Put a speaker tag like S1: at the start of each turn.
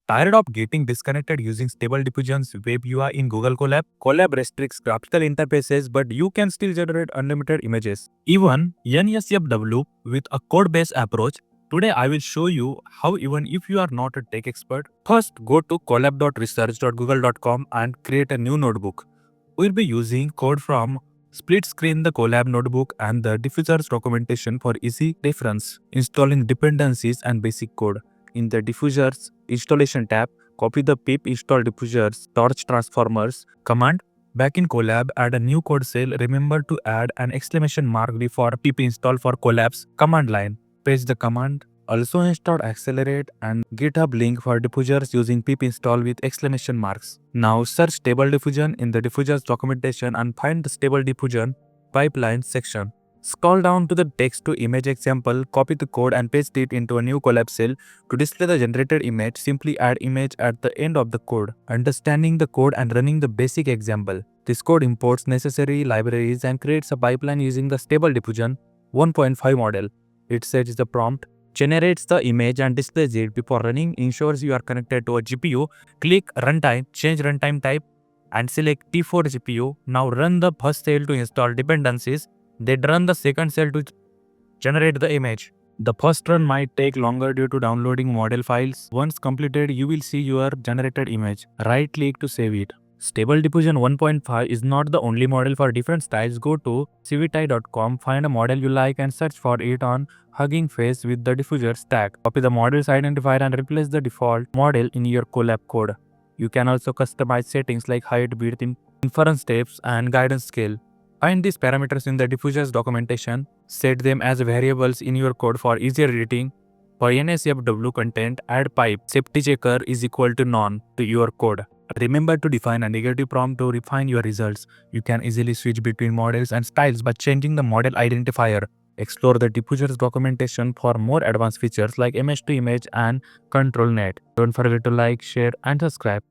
S1: Tired of getting disconnected using Stable Diffusion's web UI in Google Colab? Colab restricts graphical interfaces, but you can still generate unlimited images. Even NSFW with a code-based approach. Today I will show you how, even if you are not a tech expert, first go to colab.research.google.com and create a new notebook. We'll be using code from Split Screen, the Colab notebook, and the diffusers documentation for easy reference, installing dependencies and basic code. In the diffusers installation tab, copy the pip install diffusers torch transformers command. Back in Colab, add a new code cell. Remember to add an exclamation mark before pip install for Colab's command line. Paste the command. Also install accelerate and GitHub link for diffusers using pip install with exclamation marks. Now search stable diffusion in the diffusers documentation and find the stable diffusion pipeline section. Scroll down to the text to image example, copy the code and paste it into a new Colab cell. To display the generated image, simply add image at the end of the code. Understanding the code and running the basic example. This code imports necessary libraries and creates a pipeline using the Stable Diffusion 1.5 model. It sets the prompt, generates the image and displays it. Before running, ensures you are connected to a GPU. Click Runtime, change runtime type and select T4 GPU. Now run the first cell to install dependencies. Then run the second cell to generate the image. The first run might take longer due to downloading model files. Once completed, you will see your generated image. Right click to save it. Stable Diffusion 1.5 is not the only model for different styles. Go to cvti.com, find a model you like and search for it on Hugging Face with the diffusers tag. Copy the model's identifier and replace the default model in your Colab code. You can also customize settings like height, width, inference steps, and guidance scale. Find these parameters in the diffusers documentation. Set them as variables in your code for easier editing. For NSFW content, add pipe safety checker is equal to none to your code. Remember to define a negative prompt to refine your results. You can easily switch between models and styles by changing the model identifier. Explore the diffusers documentation for more advanced features like image to image and control net. Don't forget to like, share, and subscribe.